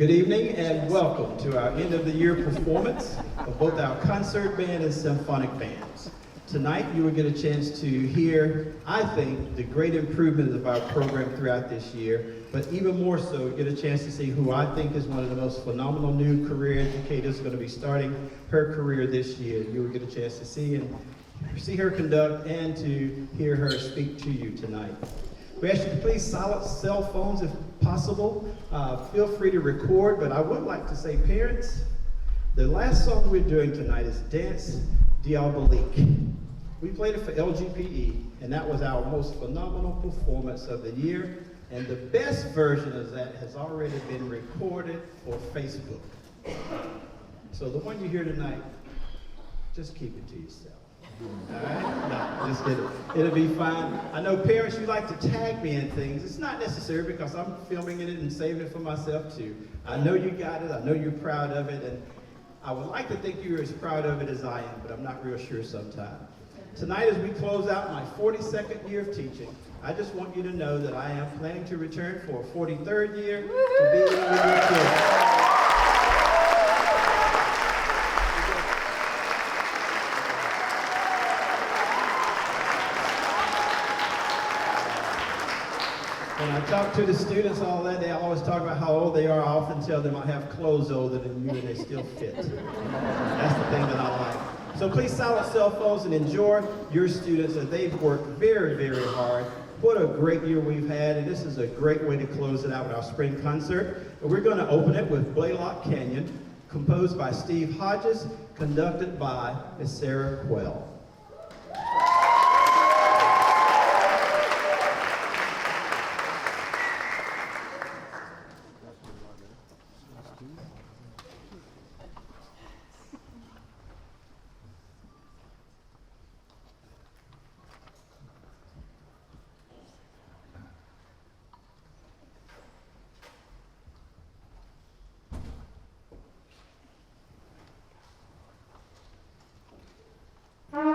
Good evening and welcome to our end of the year performance of both our concert band and symphonic bands. Tonight you will get a chance to hear, I think, the great improvement of our program throughout this year, but even more so, get a chance to see who I think is one of the most phenomenal new career educators going to be starting her career this year. You will get a chance to see her conduct and to hear her speak to you tonight. We ask you to please silence cell phones if possible. Feel free to record, but I would like to say, parents, the last song we're doing tonight is Dance Diabolique. We played it for LGPE, and that was our most phenomenal performance of the year, and the best version of that has already been recorded for Facebook. So the one you hear tonight, just keep it to yourself. All right? No, just kidding. It'll be fine. I know parents, you like to tag me in things. It's not necessary because I'm filming it and saving it for myself too. I know you got it. I know you're proud of it. And I would like to think you're as proud of it as I am, but I'm not real sure sometimes. Tonight, as we close out my 42nd year of teaching, I just want you to know that I am planning to return for a 43rd year to be with your kids. When I talk to the students all that, they always talk about how old they are. I often tell them I have clothes older than you and they still fit. That's the thing that I like. So please silence cell phones and enjoy your students as they've worked very, very hard. What a great year we've had, and this is a great way to close it out with our spring concert. And we're going to open it with Blaylock Canyon, composed by Steve Hodges, conducted by Miss Sarah Quell. Thank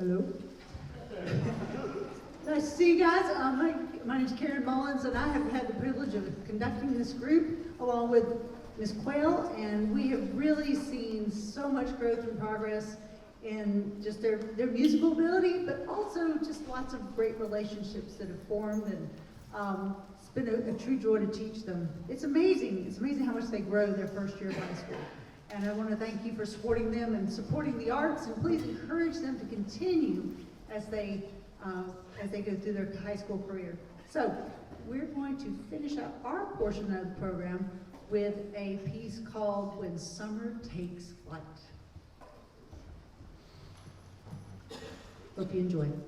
Hello. Nice to see you guys. My name is Karen Mullins, and I have had the privilege of conducting this group along with Ms. Quayle, and we have really seen so much growth and progress in just their musical ability, but also just lots of great relationships that have formed, and it's been a true joy to teach them. It's amazing. It's amazing how much they grow their first year of high school. And I want to thank you for supporting them and supporting the arts, and please encourage them to continue as they go through their high school career. So we're going to finish up our portion of the program with a piece called When Summer Takes Flight. Hope you enjoy it.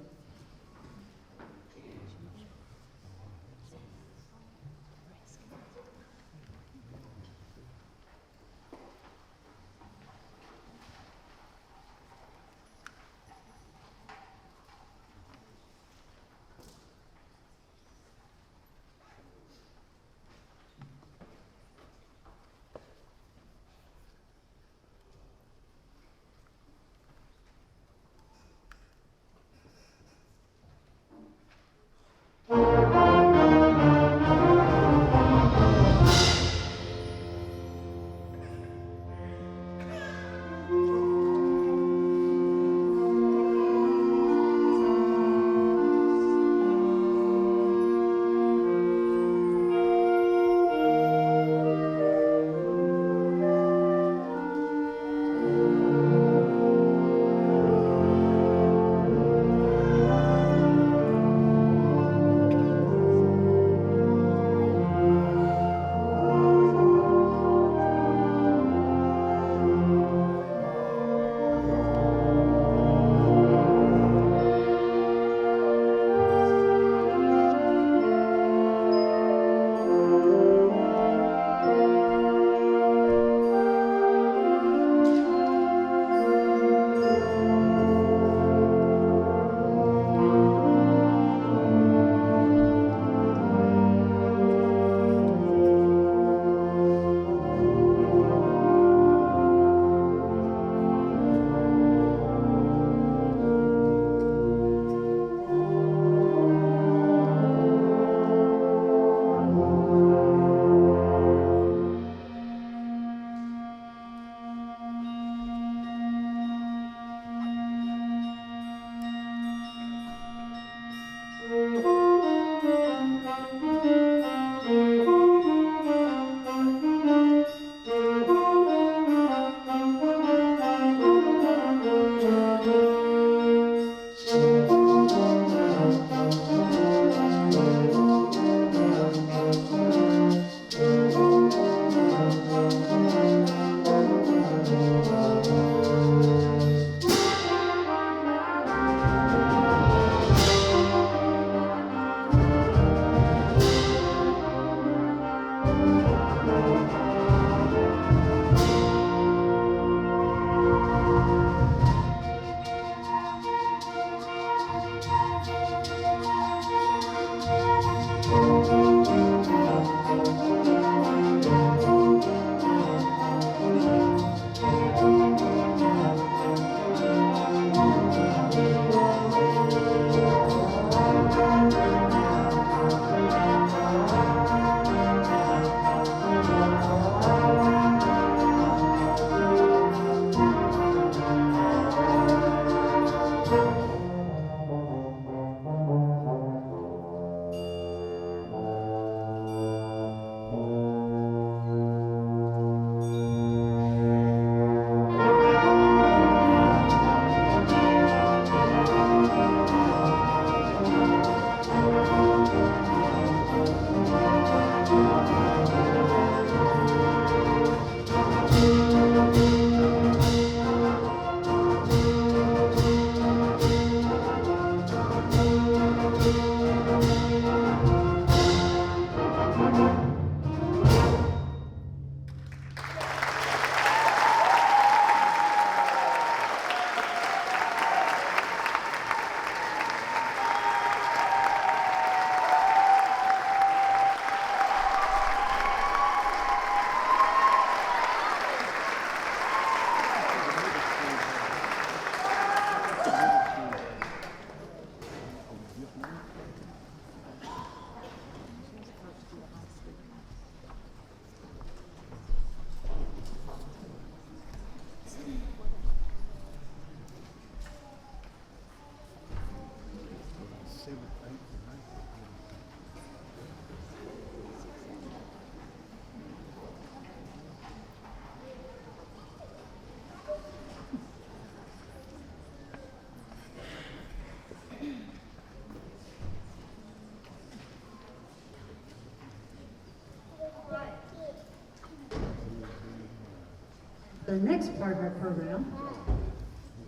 the next part of our program,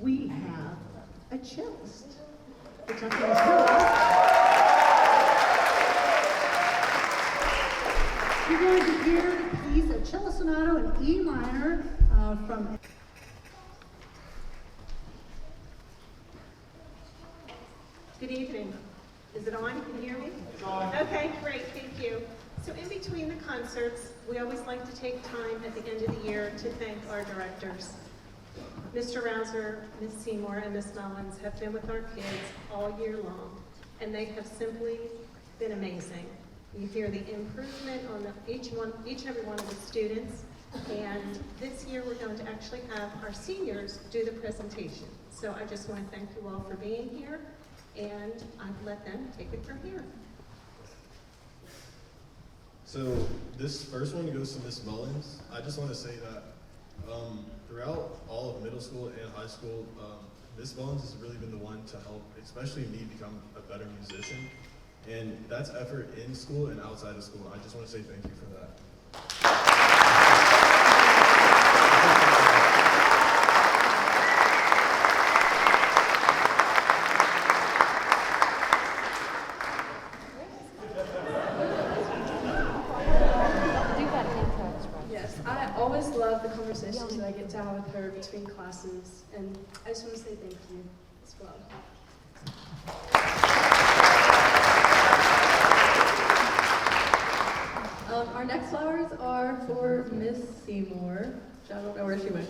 we have a cellist, which I think is really. You're going to hear the piece, a cello sonata in E minor from. Good evening. Is it on? Can you hear me? It's on. Okay, great, thank you. So in between the concerts, we always like to take time at the end of the year to thank our directors. Mr. Rouser, Ms. Seymour, and Ms. Mullins have been with our kids all year long, and they have simply been amazing. You hear the improvement on each and every one of the students, and this year we're going to actually have our seniors do the presentation. So I just want to thank you all for being here, and I'll let them take it from here. So this first one goes to Ms. Mullins. I just want to say that throughout all of middle school and high school, Ms. Mullins has really been the one to help, especially me, become a better musician. And that's effort in school and outside of school. I just want to say thank you for that. Yes, I always love the conversations that I get to have with her between classes, and I just want to say thank you as well. Our next flowers are for Miss Seymour, which I don't know where she went.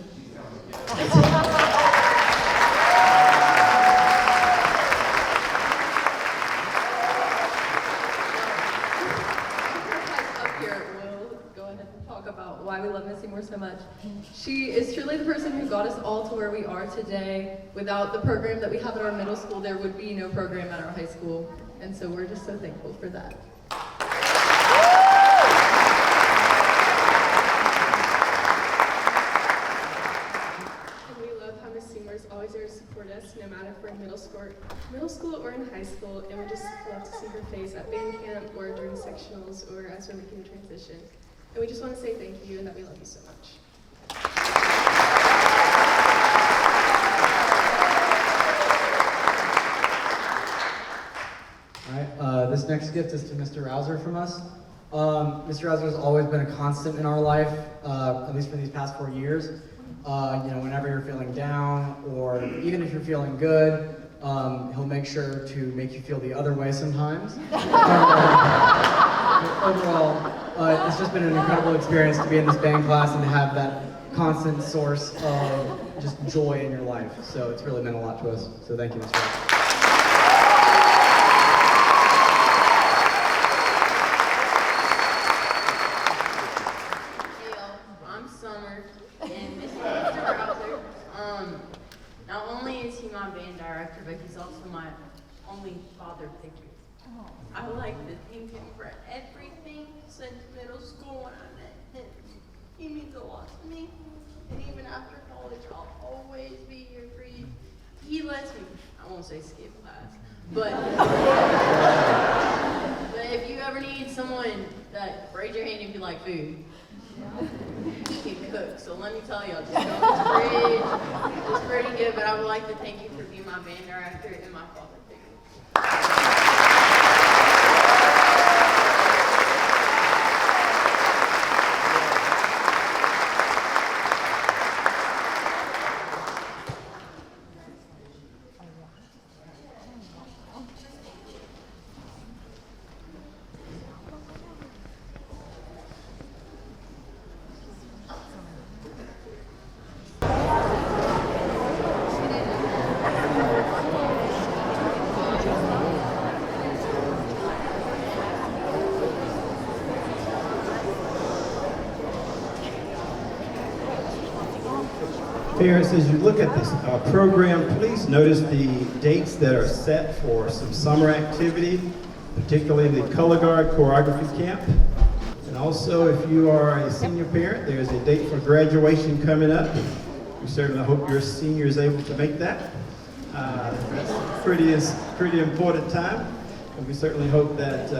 Up here, we'll go ahead and talk about why we love Miss Seymour so much. She is truly the person who got us all to where we are today. Without the program that we have at our middle school, there would be no program at our high school, and so we're just so thankful for that. Always there to support us, no matter if we're in middle school or in high school, and we just love to see her face at band camp or during sectionals or as we're making the transition. And we just want to say thank you and that we love you so much. All right, this next gift is to Mr. Rouser from us. Mr. Rouser has always been a constant in our life, at least for these past 4 years. Whenever you're feeling down, or even if you're feeling good, he'll make sure to make you feel the other way sometimes. Overall, it's just been an incredible experience to be in this band class and to have that constant source of just joy in your life. So it's really meant a lot to us. So thank you, Mr. Rouser. Not only is he my band director, but he's also my only father figure. I would like to thank him for everything since middle school when I met him. He means a lot to me, and even after college, I'll always be here for you. He lets me, I won't say skip class, but if you ever need someone that raise your hand if you like food, he can cook, so let me tell y'all, just go to the fridge. It's pretty good, but I would like to thank you for being my band director and my father figure. Parents, as you look at this program, please notice the dates that are set for some summer activity, particularly the Color Guard Choreography Camp. And also, if you are a senior parent, there's a date for graduation coming up. We certainly hope your senior is able to make that. That's a pretty important time, and we certainly hope that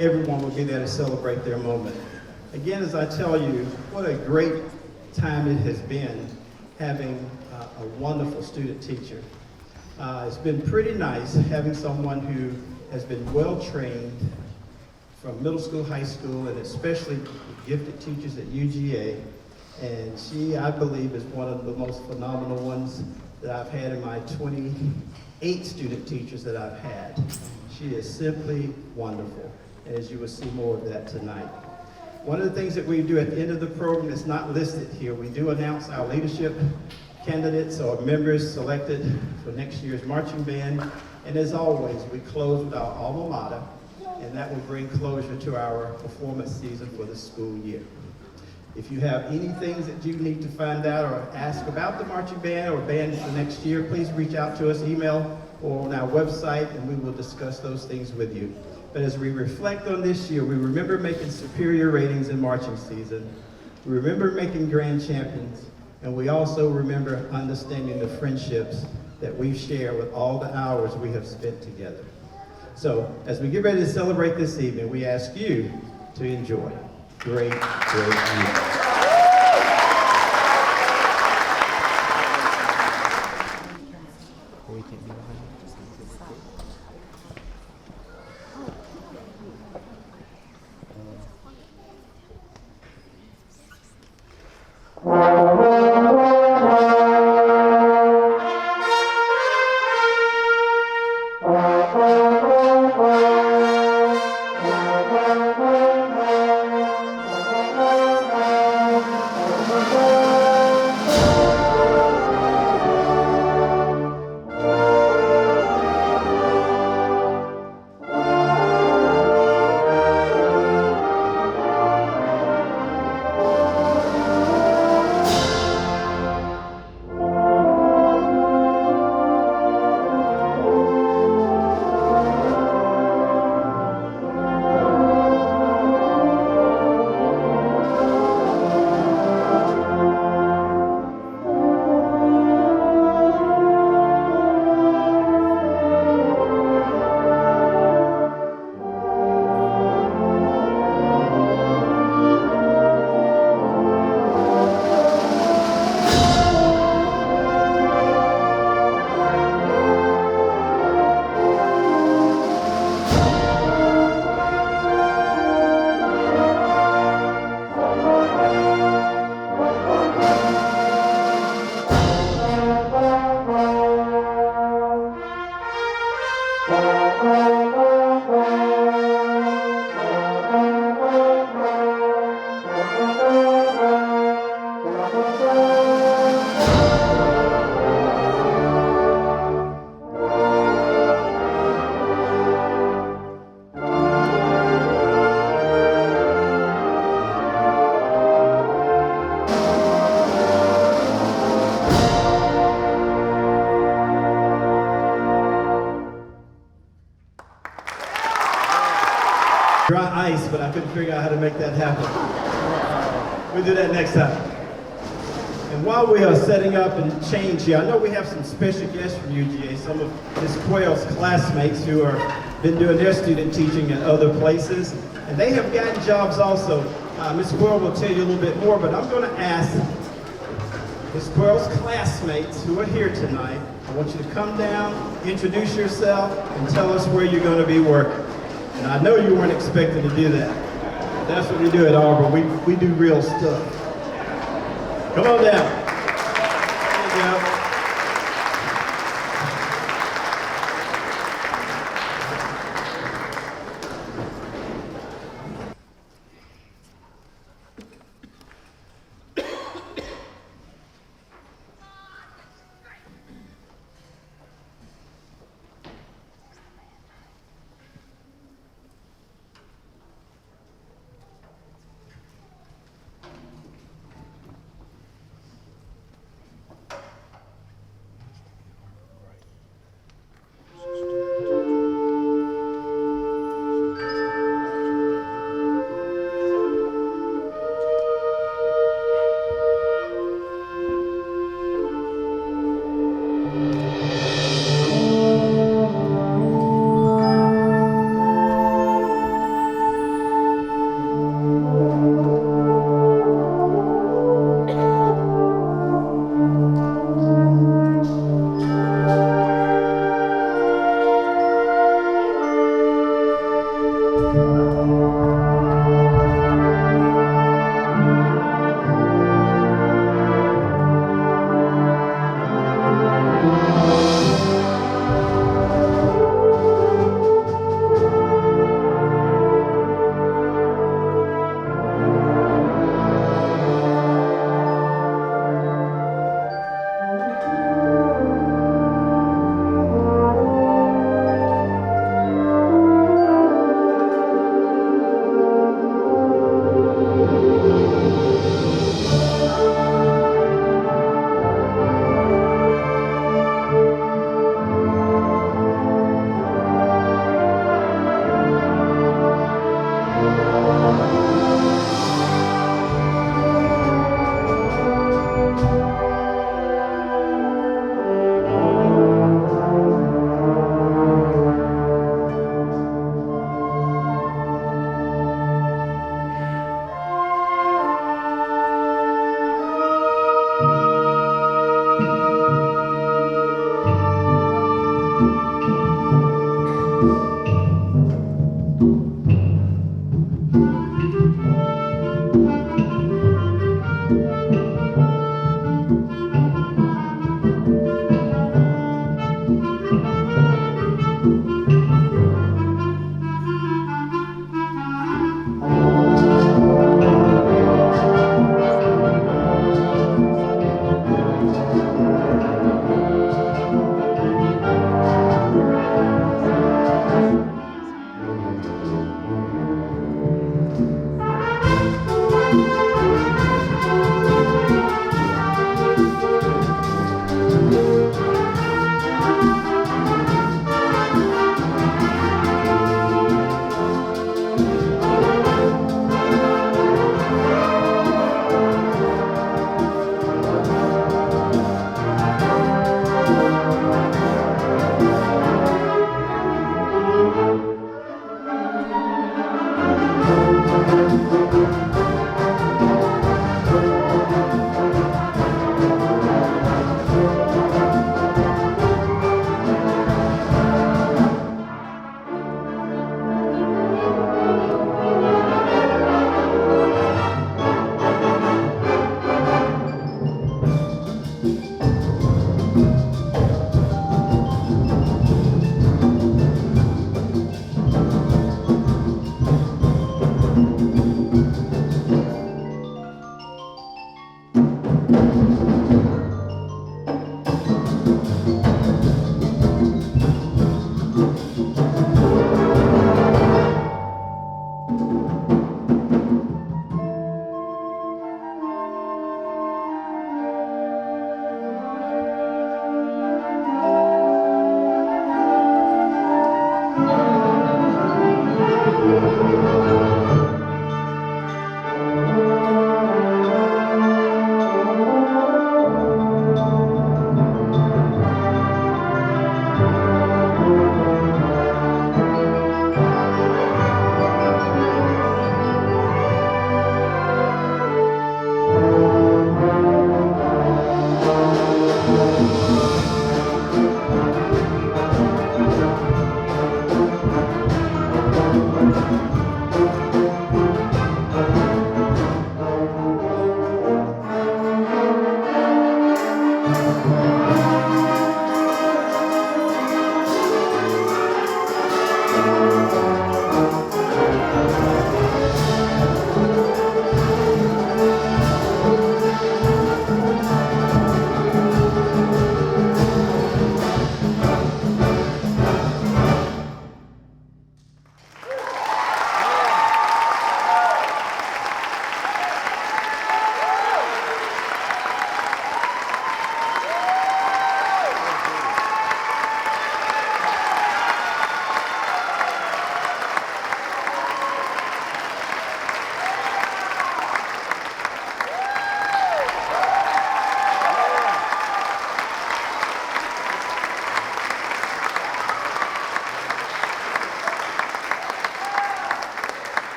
everyone will be there to celebrate their moment. Again, as I tell you, what a great time it has been having a wonderful student teacher. It's been pretty nice having someone who has been well-trained from middle school, high school, and especially gifted teachers at UGA. And she, I believe, is one of the most phenomenal ones that I've had in my 28 student teachers that I've had. She is simply wonderful, and as you will see more of that tonight. One of the things that we do at the end of the program is not listed here. We do announce our leadership candidates or members selected for next year's marching band. And as always, we close with our alma mater, and that will bring closure to our performance season for the school year. If you have any things that you need to find out or ask about the marching band or band for next year, please reach out to us, email, or on our website, and we will discuss those things with you. But as we reflect on this year, we remember making superior ratings in marching season. We remember making grand champions, and we also remember understanding the friendships that we share with all the hours we have spent together. So, as we get ready to celebrate this evening, we ask you to enjoy. Great year. Dry ice, but I couldn't figure out how to make that happen. We'll do that next time. And while we are setting up and change here, I know we have some special guests from UGA, some of Ms. Quayle's classmates who are been doing their student teaching in other places, and they have gotten jobs also. Ms. Quayle will tell you a little bit more, but I'm going to ask Ms. Quayle's classmates who are here tonight, I want you to come down, introduce yourself, and tell us where you're going to be working. And I know you weren't expecting to do that. That's what we do at Auburn. We do real stuff. Come on down. There you go.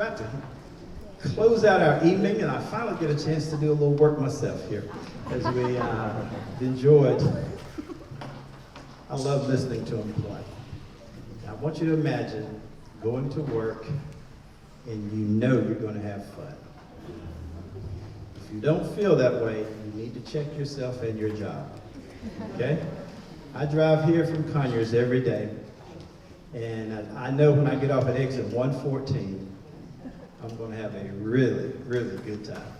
about to close out our evening, and I finally get a chance to do a little work myself here as we enjoyed. I love listening to them play. I want you to imagine going to work and you know you're going to have fun. If you don't feel that way, you need to check yourself and your job. Okay? I drive here from Conyers every day, and I know when I get off at exit 114, I'm going to have a really, really good time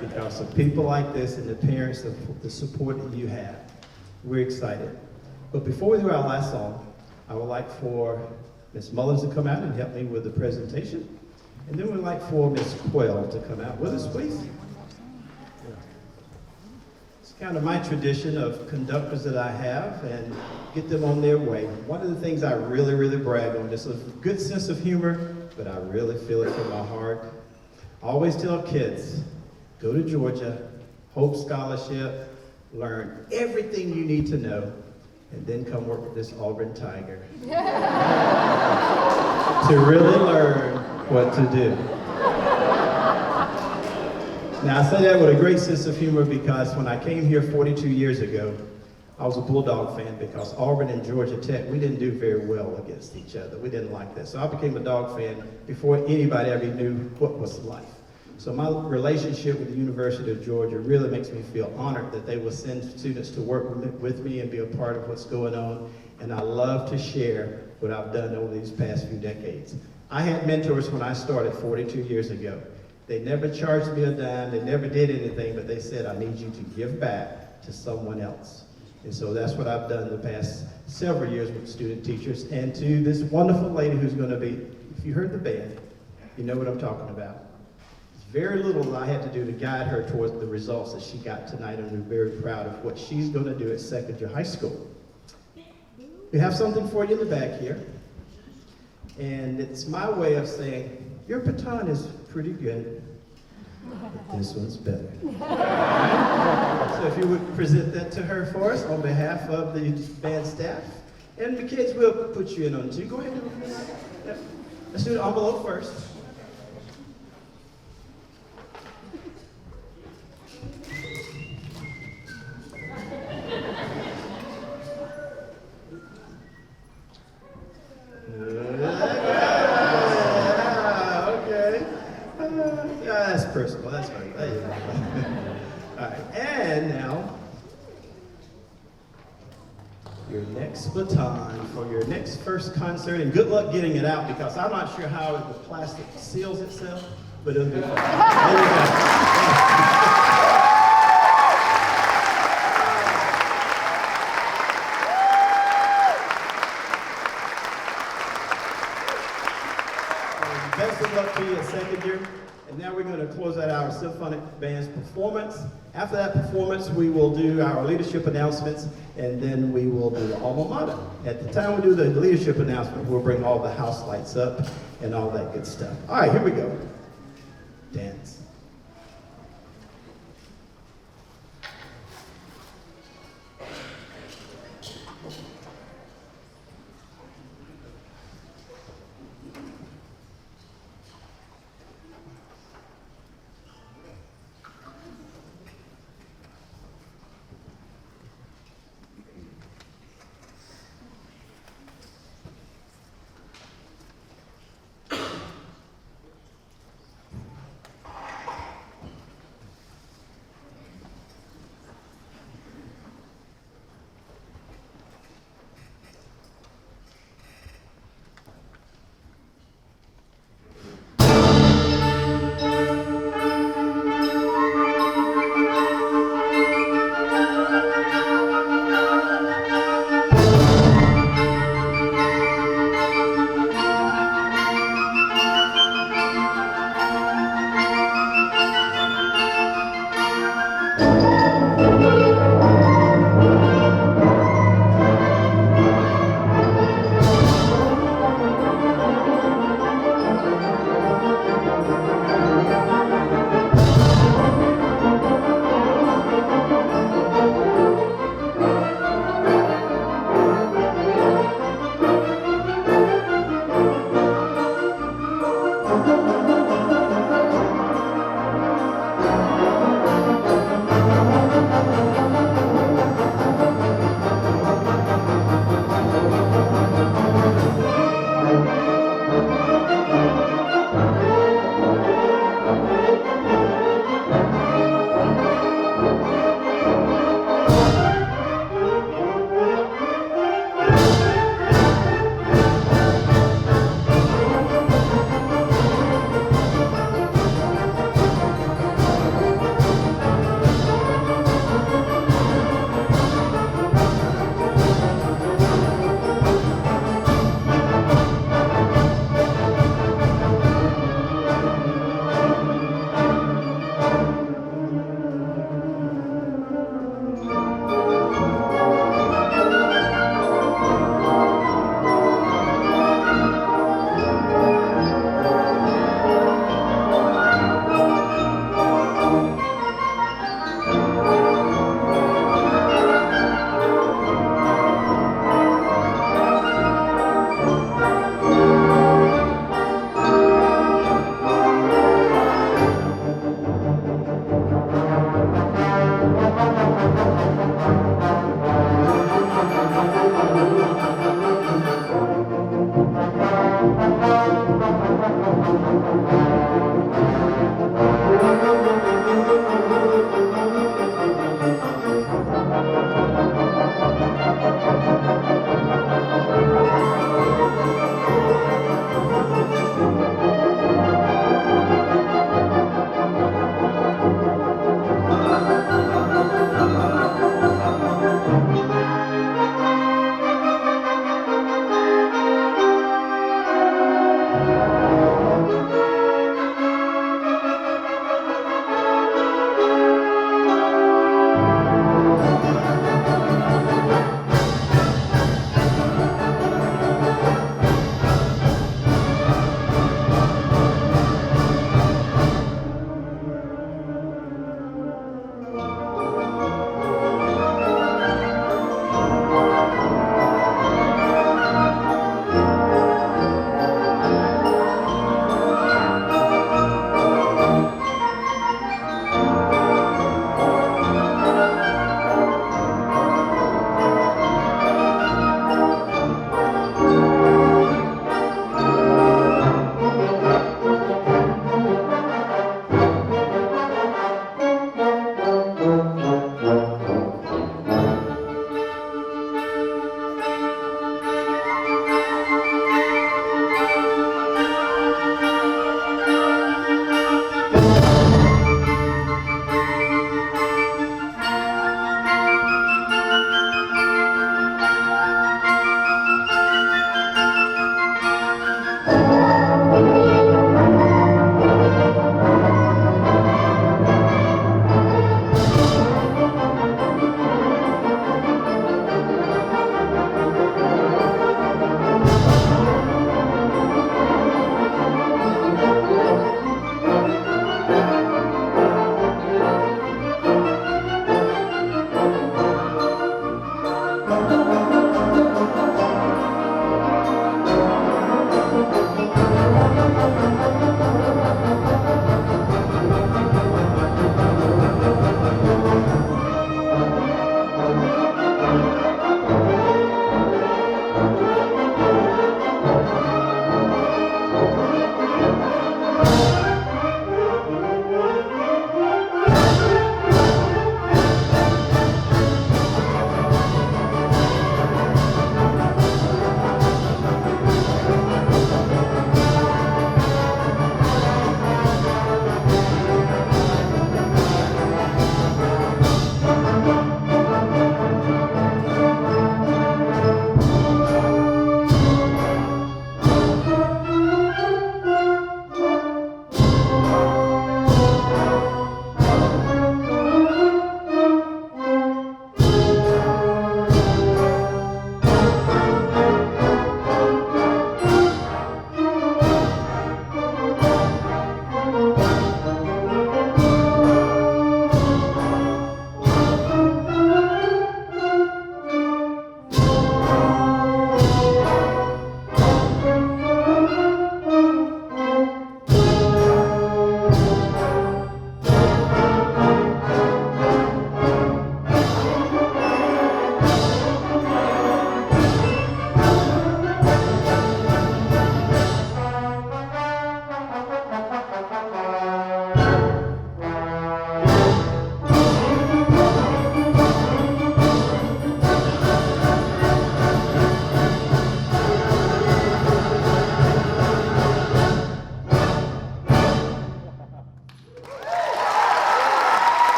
because of people like this and the parents, the support that you have. We're excited. But before we do our last song, I would like for Ms. Mullins to come out and help me with the presentation. And then we'd like for Ms. Quell to come out with us, please. It's kind of my tradition of conductors that I have and get them on their way. One of the things I really, really brag on is a good sense of humor, but I really feel it from my heart. I always tell kids, go to Georgia, Hope Scholarship, learn everything you need to know, and then come work with this Auburn Tiger to really learn what to do. Now, I say that with a great sense of humor because when I came here 42 years ago, I was a Bulldog fan because Auburn and Georgia Tech, we didn't do very well against each other. We didn't like that. So I became a Dog fan before anybody ever knew what was life. So my relationship with the University of Georgia really makes me feel honored that they will send students to work with me and be a part of what's going on. And I love to share what I've done over these past few decades. I had mentors when I started 42 years ago. They never charged me a dime, they never did anything, but they said, I need you to give back to someone else. And so that's what I've done the past several years with student teachers. And to this wonderful lady who's going to be, if you heard the band, you know what I'm talking about. Very little that I had to do to guide her towards the results that she got tonight, and we're very proud of what she's going to do at Second Year High School. We have something for you in the back here, and it's my way of saying, your baton is pretty good, but this one's better. So if you would present that to her for us on behalf of the band staff, and the kids will put you in on it too. Go ahead and do it. Yep. Let's do the envelope first. That's personal, that's right. There you go. All right, and now, your next baton for your next first concert, and good luck getting it out because I'm not sure how the plastic seals itself, but it'll be fine. There you go. Best of luck to you at Second Year. And now we're going to close out our Symphonic Band's performance. After that performance, we will do our leadership announcements, and then we will do the alma mater. At the time we do the leadership announcement, we'll bring all the house lights up and all that good stuff. All right, here we go. Dance. Thank you.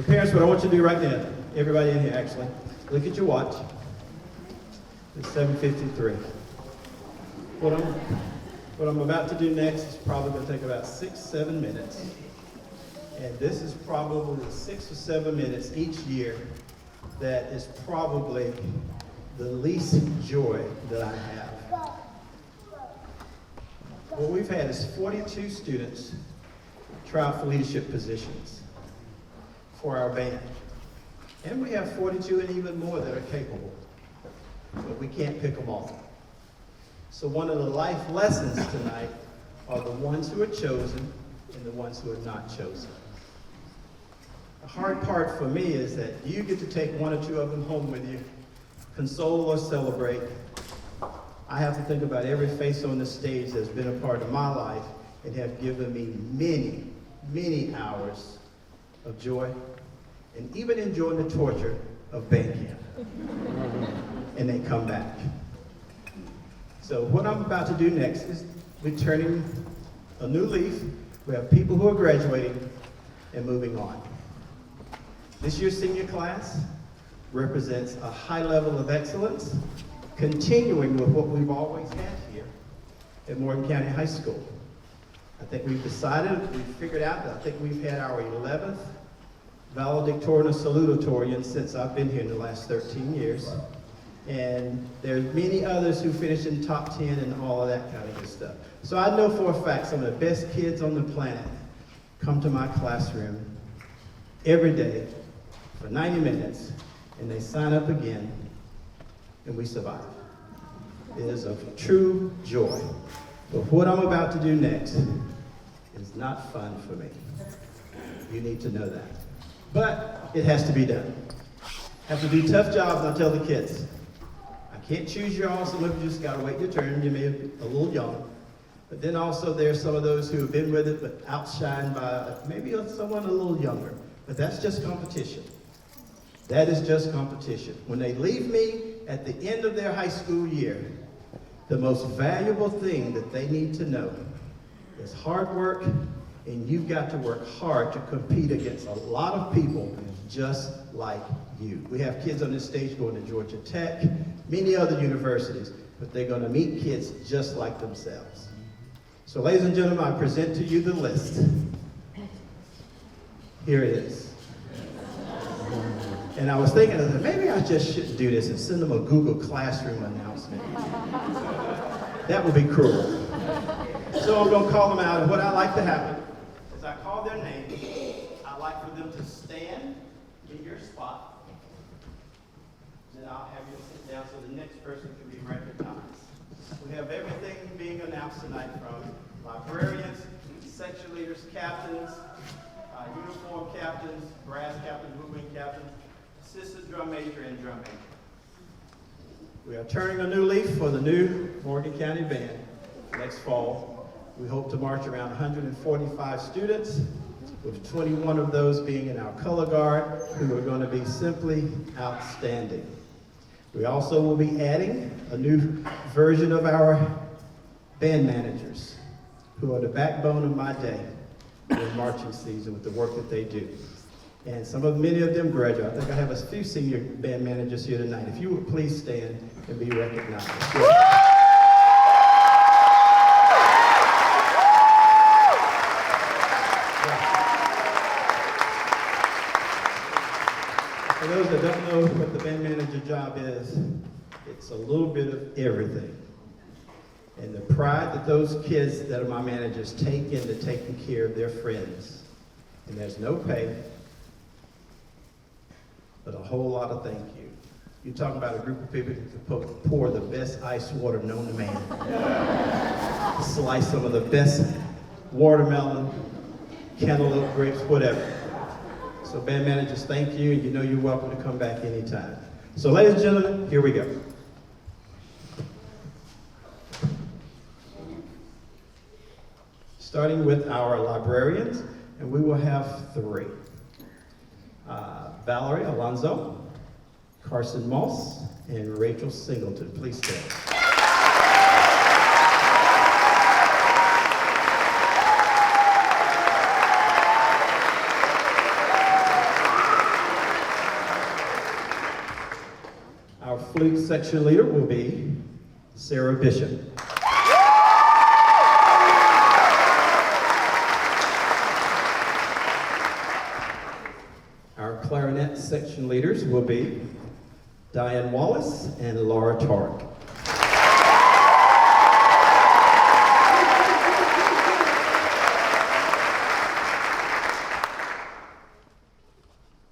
So parents, what I want you to do right now, everybody in here actually, look at your watch. It's 7:53. What I'm about to do next is probably going to take about 6-7 minutes. And this is probably 6 or 7 minutes each year that is probably the least joy that I have. What we've had is 42 students try out for leadership positions for our band. And we have 42 and even more that are capable, but we can't pick them all. So one of the life lessons tonight are the ones who are chosen and the ones who are not chosen. The hard part for me is that you get to take one or two of them home with you, console or celebrate. I have to think about every face on the stage that's been a part of my life and have given me many, many hours of joy and even enjoying the torture of band camp. And they come back. So what I'm about to do next is we're turning a new leaf. We have people who are graduating and moving on. This year's senior class represents a high level of excellence, continuing with what we've always had here at Morgan County High School. I think we've figured out that I think we've had our 11th valedictorian or salutatorian since I've been here in the last 13 years. And there's many others who finish in top 10 and all of that kind of good stuff. So I know for a fact some of the best kids on the planet come to my classroom every day for 90 minutes, and they sign up again, and we survive. It is a true joy. But what I'm about to do next is not fun for me. You need to know that. But it has to be done. Have to do tough jobs, and I tell the kids. I can't choose you all, some of you just gotta wait your turn. You may be a little young. But then also there's some of those who have been with it, but outshined by maybe someone a little younger. But that's just competition. That is just competition. When they leave me at the end of their high school year, the most valuable thing that they need to know is hard work, and you've got to work hard to compete against a lot of people just like you. We have kids on this stage going to Georgia Tech, many other universities, but they're going to meet kids just like themselves. So ladies and gentlemen, I present to you the list. Here it is. And I was thinking, maybe I just shouldn't do this and send them a Google Classroom announcement. That would be cruel. So I'm going to call them out, and what I like to happen is I call their name. I like for them to stand in your spot. Then I'll have you sit down so the next person can be recognized. We have everything being announced tonight from librarians, section leaders, captains, uniform captains, brass captains, movement captains, assistant drum major, and drum major. We are turning a new leaf for the new Morgan County Band next fall. We hope to march around 145 students, with 21 of those being in our color guard, who are going to be simply outstanding. We also will be adding a new version of our band managers, who are the backbone of my day in marching season with the work that they do. And many of them graduate. I think I have a few senior band managers here tonight. If you would please stand and be recognized. For those that don't know what the band manager job is, it's a little bit of everything. And the pride that those kids that are my managers take into taking care of their friends. And there's no pay, but a whole lot of thank you. You're talking about a group of people who can pour the best ice water known to man. Slice some of the best watermelon, cantaloupe, grapes, whatever. So band managers, thank you, and you know you're welcome to come back anytime. So ladies and gentlemen, here we go. Starting with our librarians, and we will have three. Valerie Alonzo, Carson Moss, and Rachel Singleton. Please stand. flute section leader will be Sarah Bishop. Our clarinet section leaders will be Diane Wallace and Laura Tark.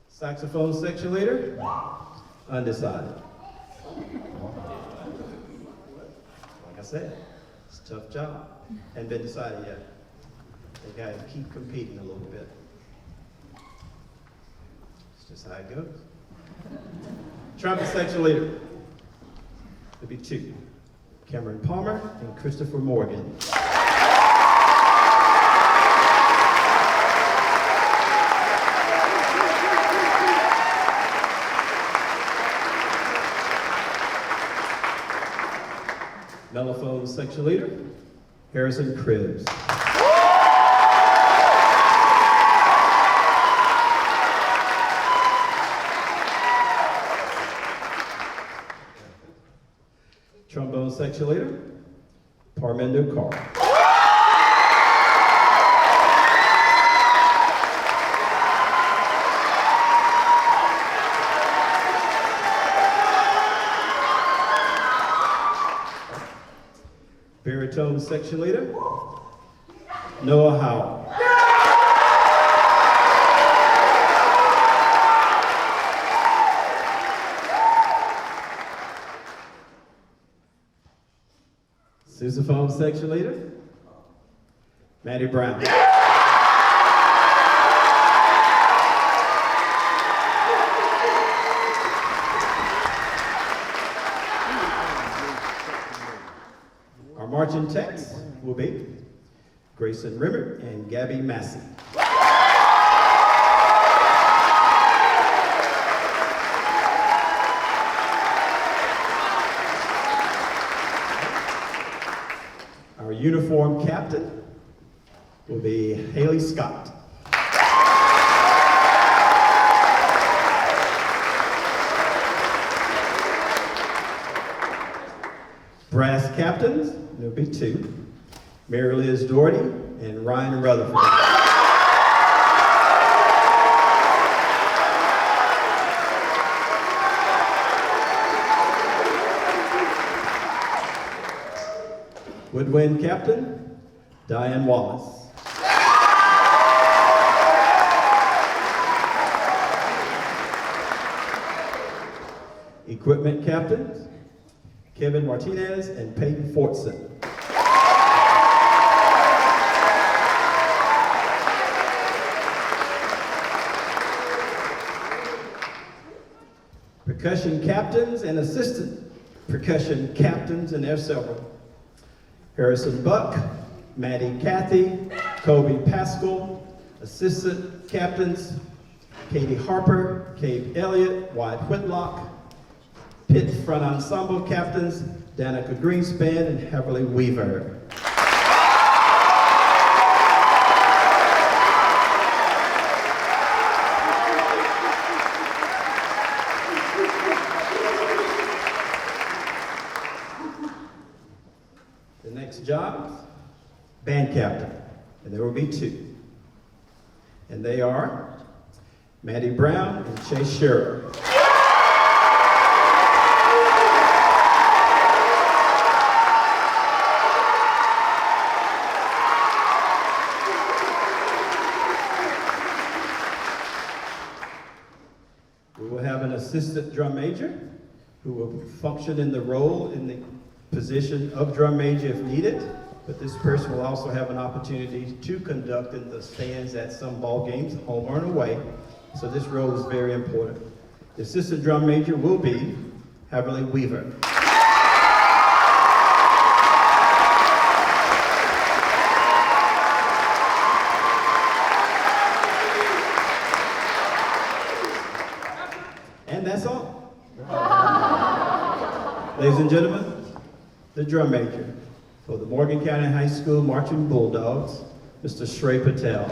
Saxophone section leader, undecided. Like I said, it's a tough job. Hadn't been decided yet. They gotta keep competing a little bit. It's just how it goes. Trumpet section leader, there'll be two, Cameron Palmer and Christopher Morgan. Mellophone section leader, Harrison Cribbs. Trombone section leader, Parminder Carr. Baritone section leader, Noah Howell. Sousaphone section leader, Maddie Brown. Our marching techs will be Grayson Rimmer and Gabby Massey. Our uniform captain will be Haley Scott. Brass captains, there'll be two, Mary Liz Doherty and Ryan Rutherford. Woodwind captain, Diane Wallace. Equipment captains, Kevin Martinez and Peyton Fortson. Percussion captains and assistant percussion captains, and there's several. Harrison Buck, Maddie Cathy, Kobe Pascal. Assistant captains, Katie Harper, Kate Elliott, Wyatt Whitlock. Pit front ensemble captains, Danica Greenspan and Heverly Weaver. The next jobs, band captain, and there will be two. And they are Maddie Brown and Chase Sherrill. We will have an assistant drum major who will function in the role in the position of drum major if needed, but this person will also have an opportunity to conduct in the stands at some ball games, home or away. So this role is very important. The assistant drum major will be Heverly Weaver. And that's all. Ladies and gentlemen, the drum major for the Morgan County High School Marching Bulldogs, Mr. Shrey Patel.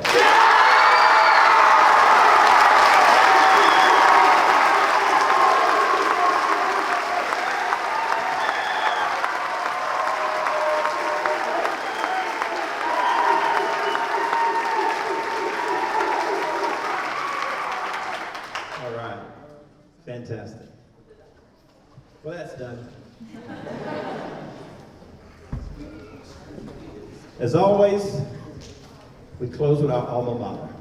As always, we close with our alma mater.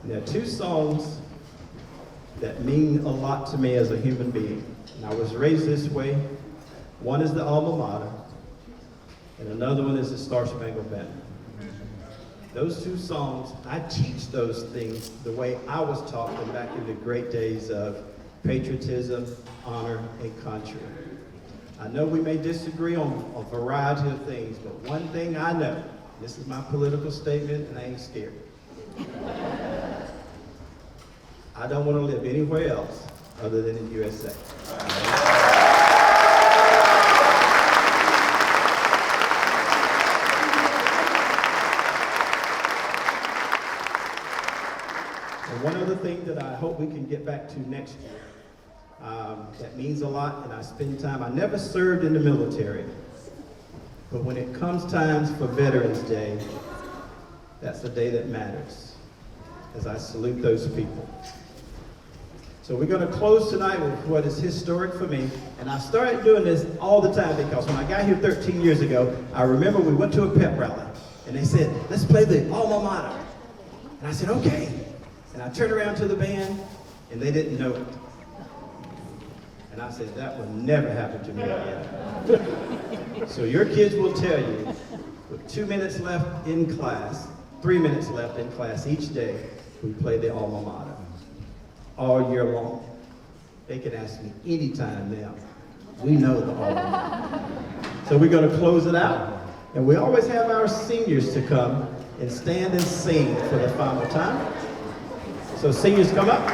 And there are two songs that mean a lot to me as a human being. And I was raised this way. One is the alma mater, and another one is the Star Spangled Banner. Those two songs, I teach those things the way I was taught them back in the great days of patriotism, honor, and country. I know we may disagree on a variety of things, but one thing I know, this is my political statement, and I ain't scared. I don't want to live anywhere else other than in USA. And one other thing that I hope we can get back to next year, that means a lot, and I spend time, I never served in the military, but when it comes times for Veterans Day, that's the day that matters, as I salute those people. So we're going to close tonight with what is historic for me, and I started doing this all the time because when I got here 13 years ago, I remember we went to a pep rally, and they said, let's play the alma mater. And I said, okay. And I turned around to the band, and they didn't know it. And I said, that will never happen to me again. So your kids will tell you, with 2 minutes left in class, 3 minutes left in class each day, we play the alma mater all year long. They can ask me anytime now. We know the alma mater. So we're going to close it out. And we always have our seniors to come and stand and sing for the final time. So seniors, come up.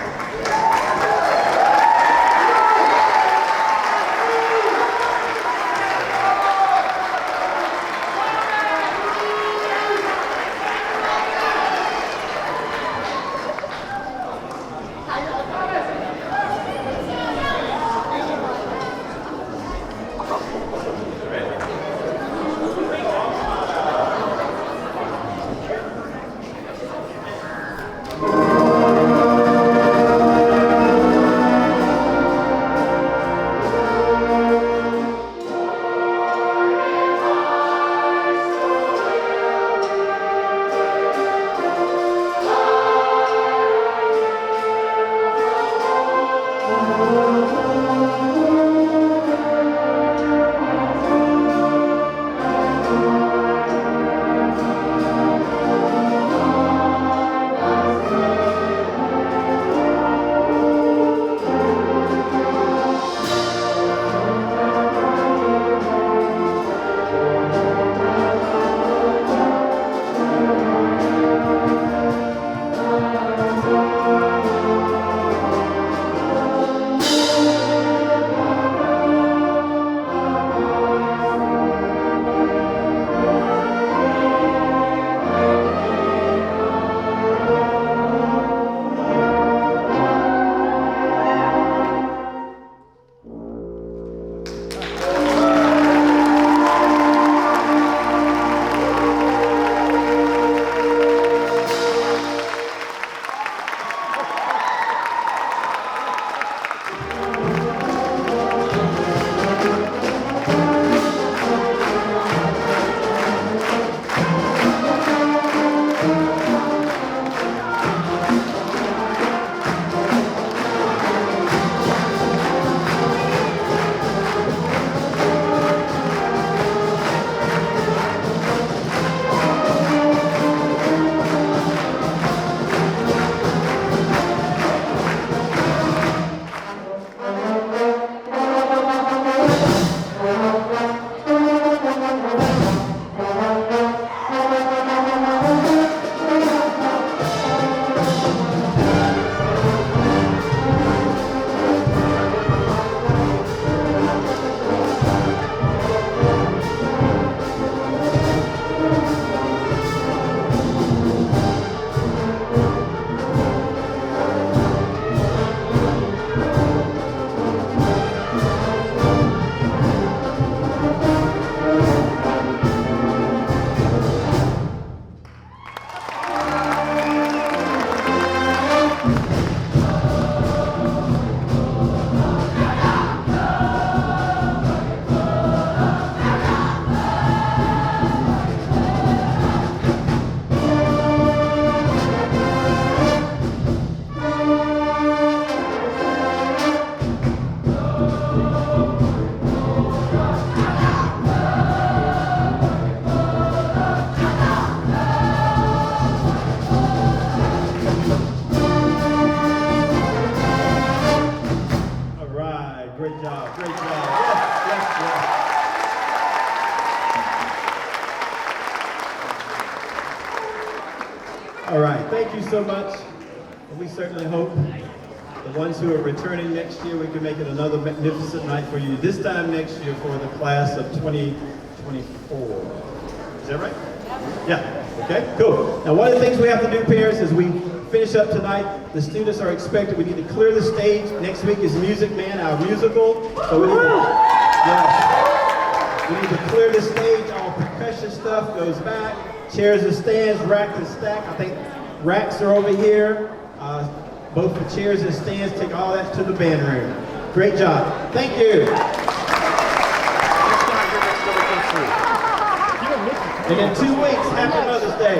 thank you so much. And we certainly hope the ones who are returning next year, we can make it another magnificent night for you. This time next year for the class of 2024. Is that right? Yeah. Okay, cool. Now, one of the things we have to do, parents, is we finish up tonight. The students are expected. We need to clear the stage. Next week is Music Man, our musical. So we need to clear the stage. All percussion stuff goes back. Chairs and stands, rack and stack. I think racks are over here. Both the chairs and stands, take all that to the band room. Great job. Thank you. And in 2 weeks, happy Mother's Day.